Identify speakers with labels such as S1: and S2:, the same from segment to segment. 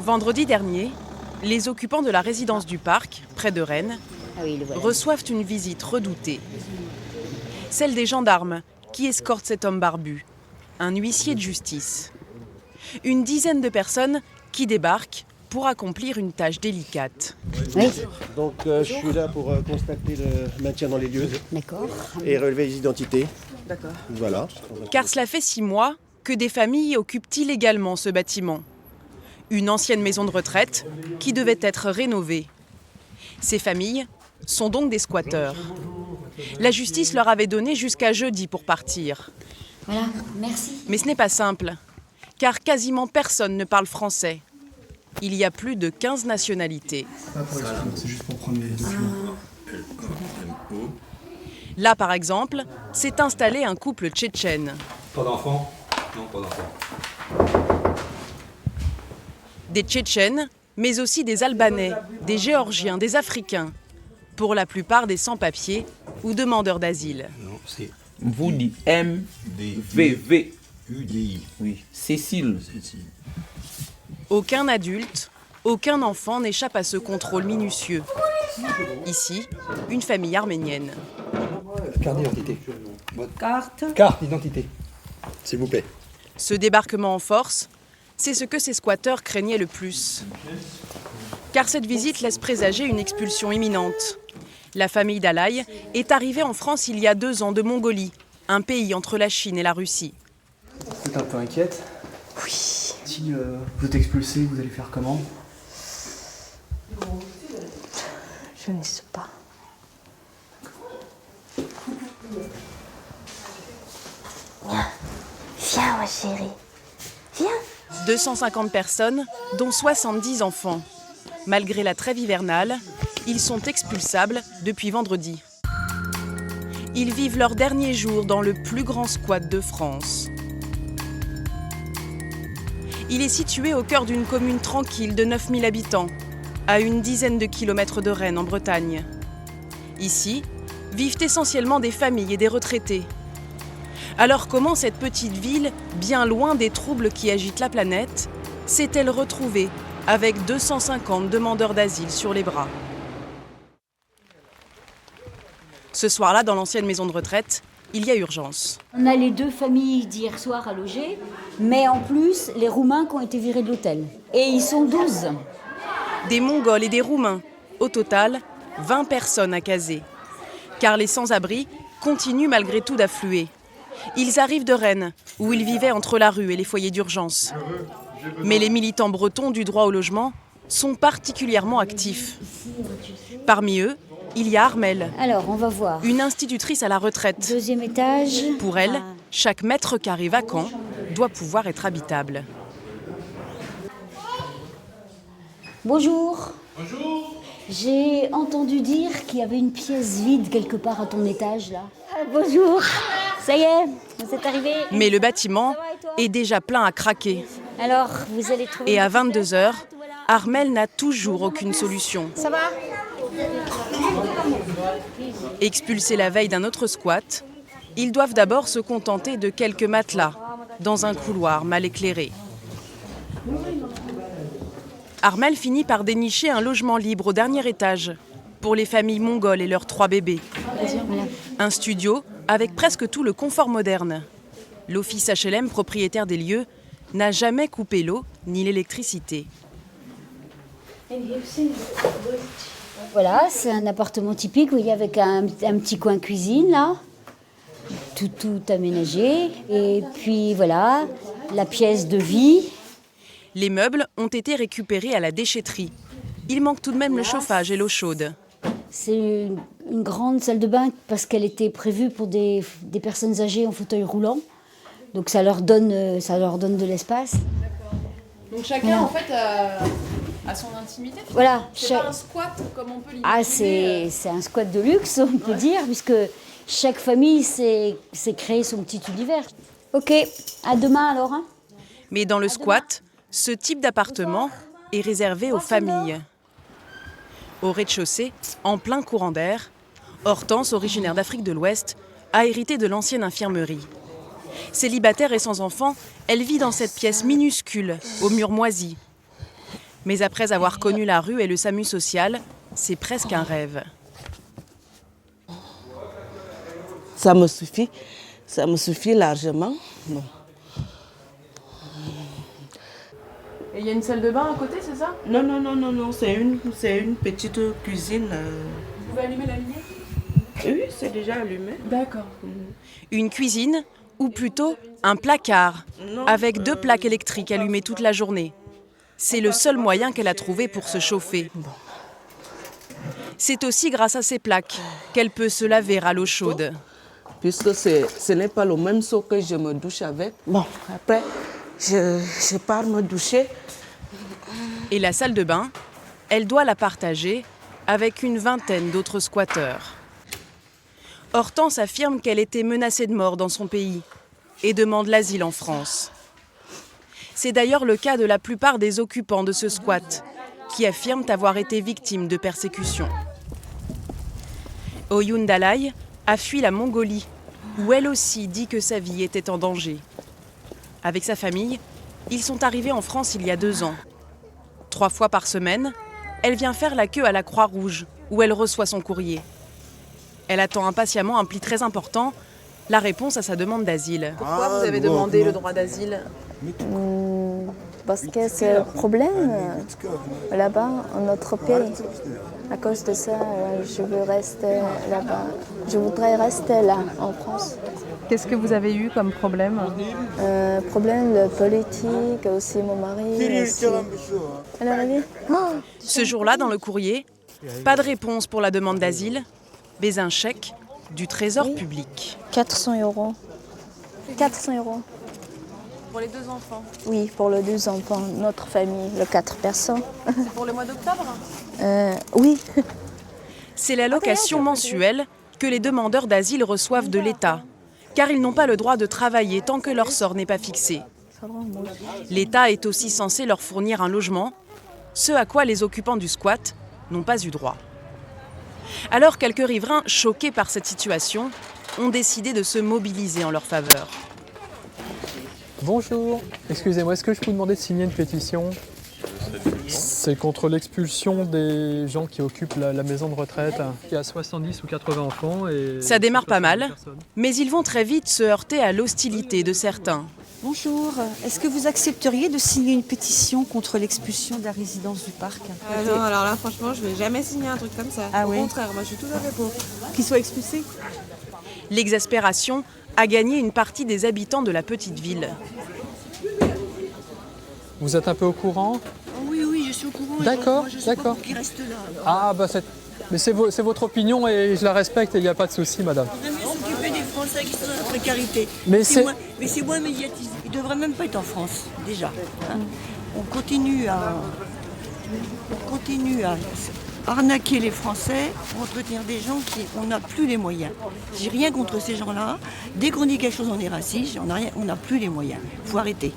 S1: Vendredi dernier, les occupants de la résidence du Parc, près de Rennes, reçoivent une visite redoutée. Celle des gendarmes qui escortent cet homme barbu, un huissier de justice. Une dizaine de personnes qui débarquent pour accomplir une tâche délicate.
S2: Oui. Donc je suis là pour constater le maintien dans les lieux.
S3: D'accord.
S2: Et relever les identités.
S3: D'accord.
S2: Voilà.
S1: Car cela fait 6 mois que des familles occupent illégalement ce bâtiment. Une ancienne maison de retraite qui devait être rénovée. Ces familles sont donc des squatteurs. La justice leur avait donné jusqu'à jeudi pour partir.
S3: Voilà, merci.
S1: Mais ce n'est pas simple, car quasiment personne ne parle français. Il y a plus de 15 nationalités.
S4: C'est juste pour prendre les documents.
S1: Là, par exemple, s'est installé un couple tchétchène.
S5: Pas d'enfants? Non, pas d'enfants.
S1: Des Tchétchènes, mais aussi des Albanais, des Géorgiens, des Africains. Pour la plupart des sans-papiers ou demandeurs d'asile.
S5: Non, c'est
S6: Vous dites M-V-V.
S5: UDI.
S6: Oui, Cécile.
S1: Aucun adulte, aucun enfant n'échappe à ce contrôle minutieux. Ici, une famille arménienne.
S4: Carte d'identité.
S3: Carte.
S4: Carte d'identité.
S2: S'il vous plaît.
S1: Ce débarquement en force, c'est ce que ces squatteurs craignaient le plus. Car cette visite laisse présager une expulsion imminente. La famille Dalai est arrivée en France il y a 2 ans de Mongolie, un pays entre la Chine et la Russie.
S4: Vous êtes un peu inquiète?
S3: Oui.
S4: Si vous êtes expulsé, vous allez faire comment?
S3: Je ne sais pas. Viens, ma chérie. Viens.
S1: 250 personnes, dont 70 enfants. Malgré la trêve hivernale, ils sont expulsables depuis vendredi. Ils vivent leur dernier jour dans le plus grand squat de France. Il est situé au cœur d'une commune tranquille de 9000 habitants, à une dizaine de kilomètres de Rennes en Bretagne. Ici, vivent essentiellement des familles et des retraités. Alors comment cette petite ville, bien loin des troubles qui agitent la planète, s'est-elle retrouvée avec 250 demandeurs d'asile sur les bras? Ce soir-là, dans l'ancienne maison de retraite, il y a urgence.
S3: On a les 2 familles d'hier soir à loger, mais en plus, les Roumains qui ont été virés de l'hôtel. Et ils sont 12.
S1: Des Mongols et des Roumains. Au total, 20 personnes à caser. Car les sans-abri continuent malgré tout d'affluer. Ils arrivent de Rennes, où ils vivaient entre la rue et les foyers d'urgence. Mais les militants bretons du droit au logement sont particulièrement actifs. Parmi eux, il y a Armelle,
S3: Alors, on va voir.
S1: une institutrice à la retraite.
S3: 2e étage.
S1: Pour elle, chaque mètre carré vacant doit pouvoir être habitable.
S3: Bonjour. Bonjour. J'ai entendu dire qu'il y avait une pièce vide quelque part à ton étage, là. Bonjour. Ça y est, vous êtes arrivés.
S1: Mais le bâtiment est déjà plein à craquer.
S3: Alors, vous allez trouver...
S1: Et à 22 h, Armelle n'a toujours aucune solution.
S3: Ça va?
S1: Expulsés la veille d'un autre squat, ils doivent d'abord se contenter de quelques matelas dans un couloir mal éclairé. Armelle finit par dénicher un logement libre au dernier étage pour les familles mongoles et leurs 3 bébés. Un studio avec presque tout le confort moderne. L'office HLM, propriétaire des lieux, n'a jamais coupé l'eau ni l'électricité.
S3: Voilà, c'est un appartement typique, vous voyez, avec un petit coin cuisine, là. Tout aménagé. Et puis, voilà, la pièce de vie.
S1: Les meubles ont été récupérés à la déchetterie. Il manque tout de même le chauffage et l'eau chaude.
S3: C'est une grande salle de bain parce qu'elle était prévue pour des personnes âgées en fauteuil roulant. Donc ça leur donne de l'espace.
S7: Donc chacun en fait a son intimité.
S3: Voilà.
S7: C'est pas un squat comme on peut l'imaginer.
S3: Ah, c'est un squat de luxe, on peut dire, puisque chaque famille s'est créé son petit univers. Ok, à demain alors. Hein.
S1: Mais dans le squat, ce type d'appartement est réservé aux familles. Au rez-de-chaussée, en plein courant d'air, Hortense, originaire d'Afrique de l'Ouest, a hérité de l'ancienne infirmerie. Célibataire et sans enfant, elle vit dans cette pièce minuscule, aux murs moisis. Mais après avoir connu la rue et le SAMU social, c'est presque un rêve.
S8: Ça me suffit largement. Bon.
S1: Et il y a une salle de bain à côté, c'est ça?
S8: Non, c'est une petite cuisine.
S1: Vous pouvez allumer la lumière?
S8: Oui, c'est déjà allumé.
S1: D'accord. Une cuisine, ou plutôt un placard, avec 2 plaques électriques allumées toute la journée. C'est le seul moyen qu'elle a trouvé pour se chauffer. C'est aussi grâce à ces plaques qu'elle peut se laver à l'eau chaude.
S8: Puisque ce n'est pas le même seau que je me douche avec. Bon, après, je pars me doucher.
S1: Et la salle de bain, elle doit la partager avec une vingtaine d'autres squatteurs. Hortense affirme qu'elle était menacée de mort dans son pays et demande l'asile en France. C'est d'ailleurs le cas de la plupart des occupants de ce squat, qui affirment avoir été victimes de persécutions. Oyun Dalai a fui la Mongolie, où elle aussi dit que sa vie était en danger. Avec sa famille, ils sont arrivés en France il y a 2 ans. 3 fois par semaine, elle vient faire la queue à la Croix-Rouge, où elle reçoit son courrier. Elle attend impatiemment un pli très important, la réponse à sa demande d'asile. Pourquoi vous avez demandé le droit d'asile?
S9: Parce que c'est le problème là-bas, en notre pays. À cause de ça, je veux rester là-bas. Je voudrais rester là, en France.
S1: Qu'est-ce que vous avez eu comme problème?
S9: Problème politique, aussi mon mari. Aussi. Elle est arrivée?
S1: Ce jour-là, dans le courrier, pas de réponse pour la demande d'asile, mais un chèque du Trésor public.
S9: 400 €. 400 €.
S1: Pour les 2 enfants?
S9: Oui, pour les 2 enfants, notre famille, les 4 personnes.
S1: C'est pour le mois d'octobre?
S9: Oui.
S1: C'est l'allocation mensuelle que les demandeurs d'asile reçoivent de l'État, car ils n'ont pas le droit de travailler tant que leur sort n'est pas fixé. L'État est aussi censé leur fournir un logement, ce à quoi les occupants du squat n'ont pas eu droit. Alors quelques riverains, choqués par cette situation, ont décidé de se mobiliser en leur faveur.
S10: Bonjour, excusez-moi, est-ce que je peux vous demander de signer une pétition? C'est contre l'expulsion des gens qui occupent la maison de retraite, qui a 70 ou 80 enfants. Et
S1: ça démarre pas mal, mais ils vont très vite se heurter à l'hostilité de certains.
S11: Bonjour, est-ce que vous accepteriez de signer une pétition contre l'expulsion de la résidence du parc?
S7: Non, alors là, franchement, je vais jamais signer un truc comme ça.
S11: Ah
S7: Au
S11: oui?
S7: contraire, moi, je suis tout à fait pour.
S11: Qu'ils soient expulsés?
S1: L'exaspération a gagné une partie des habitants de la petite ville.
S10: Vous êtes un peu au courant?
S11: Oui, je suis au courant.
S10: D'accord, d'accord.
S11: Qui reste là.
S10: Ah, bah mais c'est votre opinion et je la respecte et il n'y a pas de souci, madame.
S11: On devrait s'occuper des Français qui sont dans la précarité.
S10: Mais
S11: c'est moins médiatisé. Ils ne devraient même pas être en France, déjà. Hein. On continue à arnaquer les Français pour entretenir des gens on n'a plus les moyens. J'ai rien contre ces gens-là. Dès qu'on dit quelque chose, on est raciste, on n'a plus les moyens. Il faut arrêter.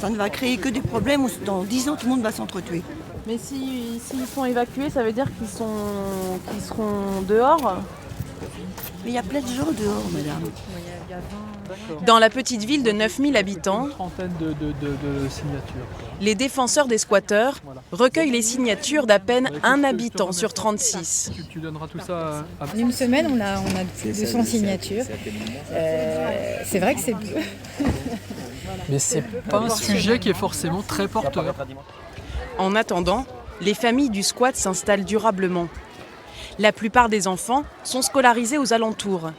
S11: Ça ne va créer que des problèmes. Dans 10 ans, tout le monde va s'entretuer.
S1: Mais s'ils sont évacués, ça veut dire qu'ils seront dehors?
S11: Mais il y a plein de gens dehors, madame.
S1: Dans la petite ville de 9000 habitants,
S10: Une trentaine de signatures.
S1: les défenseurs des squatteurs recueillent les signatures d'à peine un habitant sur 36.
S10: Tu donneras tout ça à...
S12: En une semaine, on a 200 signatures. C'est vrai que c'est peu.
S10: Mais c'est pas un sujet qui est forcément très porteur.
S1: En attendant, les familles du squat s'installent durablement. La plupart des enfants sont scolarisés aux alentours.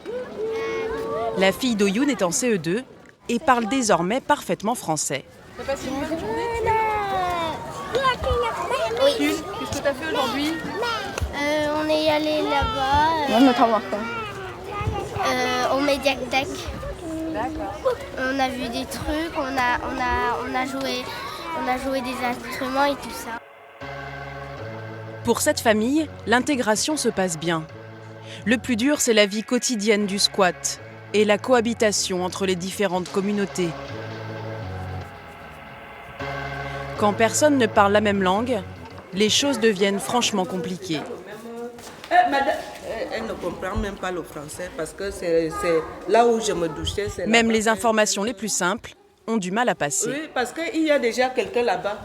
S1: La fille d'Oyoun est en CE2 et parle désormais parfaitement français.
S7: T'as passé une bonne journée?
S13: Oui.
S7: Qu'est-ce que t'as fait aujourd'hui?
S13: On est allé là-bas. Au Mediatek. On a vu des trucs, on a joué des instruments et tout ça.
S1: Pour cette famille, l'intégration se passe bien. Le plus dur, c'est la vie quotidienne du squat et la cohabitation entre les différentes communautés. Quand personne ne parle la même langue, les choses deviennent franchement compliquées.
S8: Madame, elle ne comprend même pas le français parce que c'est là où je me douchais.
S1: Même les informations les plus simples ont du mal à passer.
S8: Oui, parce qu'il y a déjà quelqu'un là-bas.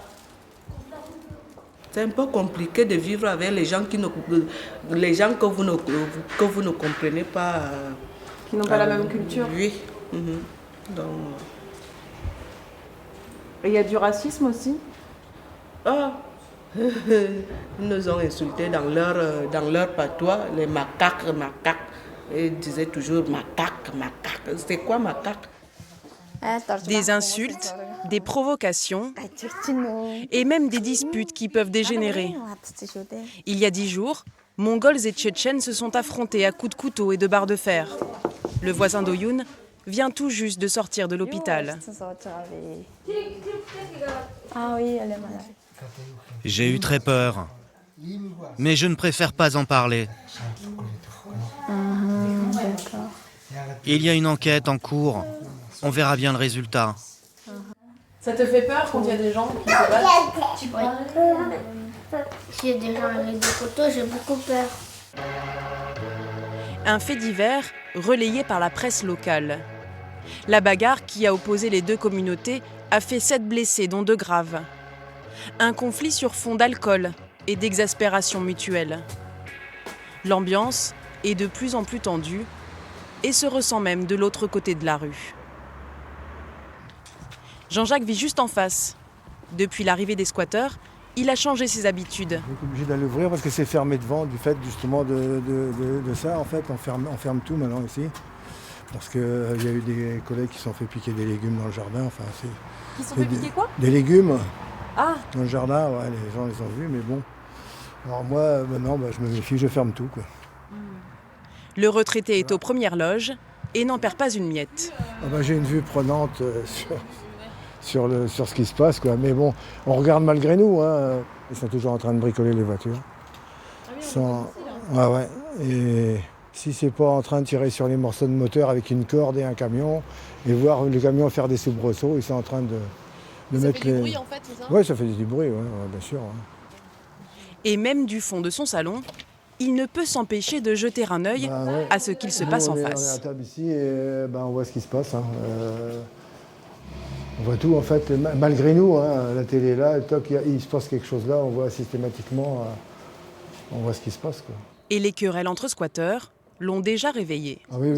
S8: C'est un peu compliqué de vivre avec les gens, les gens que vous ne comprenez pas.
S7: Qui n'ont pas la même culture.
S8: Oui. Donc...
S7: Et il y a du racisme aussi?
S8: Ah, ils nous ont insultés dans leur patois, les macaques. Ils disaient toujours macaque. C'est quoi macaque?
S1: Des insultes, des provocations et même des disputes qui peuvent dégénérer. Il y a 10 jours, Mongols et Tchétchènes se sont affrontés à coups de couteau et de barres de fer. Le voisin d'Oyoun vient tout juste de sortir de l'hôpital.
S9: Ah oui, elle est malade.
S14: J'ai eu très peur, mais je ne préfère pas en parler.
S9: D'accord.
S14: Il y a une enquête en cours, on verra bien le résultat.
S7: Ça te fait peur quand il y a des gens qui se battent?
S13: S'il y a des gens avec des couteaux, j'ai beaucoup peur.
S1: Un fait divers relayé par la presse locale. La bagarre qui a opposé les deux communautés a fait 7 blessés, dont 2 graves. Un conflit sur fond d'alcool et d'exaspération mutuelle. L'ambiance est de plus en plus tendue et se ressent même de l'autre côté de la rue. Jean-Jacques vit juste en face. Depuis l'arrivée des squatteurs, il a changé ses habitudes.
S2: On est obligé d'aller ouvrir parce que c'est fermé devant du fait justement de ça. En fait, on ferme tout maintenant ici. Parce qu'il y a eu des collègues qui se sont fait piquer des légumes dans le jardin. Enfin,
S7: Qui se sont fait piquer quoi?
S2: Des légumes.
S7: Ah.
S2: Dans le jardin, ouais, les gens les ont vus, mais bon. Alors moi, maintenant, je me méfie, je ferme tout, quoi.
S1: Le retraité est aux premières loges et n'en perd pas une miette.
S2: J'ai une vue prenante sur ce qui se passe, quoi. Mais bon, on regarde malgré nous. Hein. Ils sont toujours en train de bricoler les voitures. Ouais. Et si c'est pas en train de tirer sur les morceaux de moteur avec une corde et un camion, et voir le camion faire des soubresauts, ils sont en train de mettre
S7: du bruit en fait, c'est ça?
S2: Oui, ça fait du bruit, ouais, bien sûr. Ouais.
S1: Et même du fond de son salon, il ne peut s'empêcher de jeter un œil à ce qu'il se passe en face.
S2: On est à table ici et on voit ce qui se passe. Hein. On voit tout en fait, malgré nous, hein, la télé est là, il se passe quelque chose là, on voit systématiquement, on voit ce qui se passe, quoi.
S1: Et les querelles entre squatteurs l'ont déjà réveillé.
S2: Ah oui,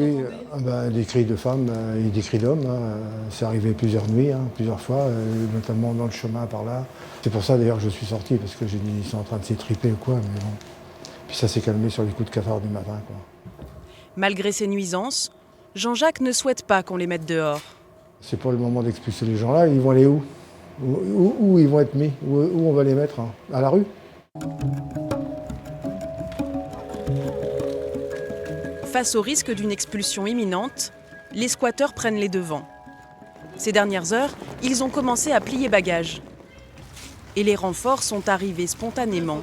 S2: des cris de femmes et des cris d'hommes, hein. C'est arrivé plusieurs nuits, hein, plusieurs fois, notamment dans le chemin par là. C'est pour ça d'ailleurs que je suis sorti, parce que j'ai dit ils sont en train de s'étriper ou quoi, mais bon. Puis ça s'est calmé sur les coups de 4 h du matin, quoi.
S1: Malgré ces nuisances, Jean-Jacques ne souhaite pas qu'on les mette dehors.
S2: C'est pas le moment d'expulser les gens là, ils vont aller où? Où ils vont être mis? Où on va les mettre? Hein? À la rue?
S1: Face au risque d'une expulsion imminente, les squatteurs prennent les devants. Ces dernières heures, ils ont commencé à plier bagages. Et les renforts sont arrivés spontanément.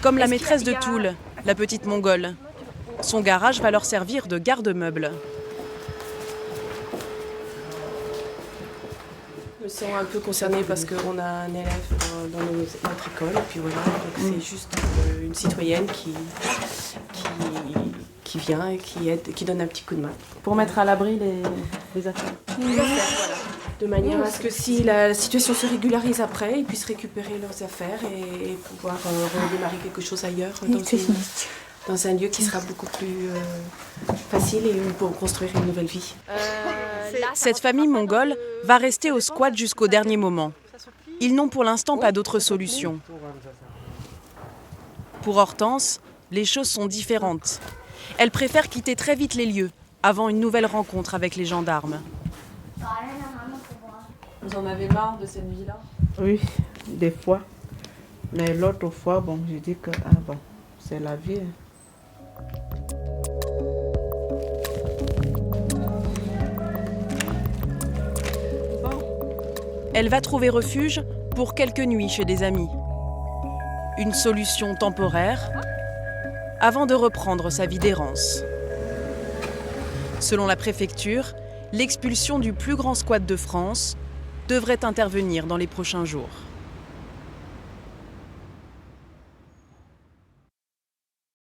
S1: Comme la maîtresse de Toul, la petite Mongole. Son garage va leur servir de garde-meuble.
S15: Je me sens un peu concernée parce qu'on a un élève dans notre école. Et puis voilà, donc c'est juste une citoyenne qui vient et qui aide, qui donne un petit coup de main.
S7: Pour mettre à l'abri les affaires.
S15: Voilà. De manière à ce que si la situation se régularise après, ils puissent récupérer leurs affaires et pouvoir redémarrer quelque chose ailleurs, dans un lieu qui sera beaucoup plus facile et où ils pourront construire une nouvelle vie.
S1: Cette famille mongole va rester au squat jusqu'au dernier moment. Ils n'ont pour l'instant pas d'autre solution. Pour Hortense, les choses sont différentes. Elle préfère quitter très vite les lieux, avant une nouvelle rencontre avec les gendarmes.
S7: Vous en avez marre de cette vie-là?
S8: Oui, des fois. Mais l'autre fois, j'ai dit que c'est la vie.
S1: Elle va trouver refuge pour quelques nuits chez des amis. Une solution temporaire avant de reprendre sa vie d'errance. Selon la préfecture, l'expulsion du plus grand squat de France devrait intervenir dans les prochains jours.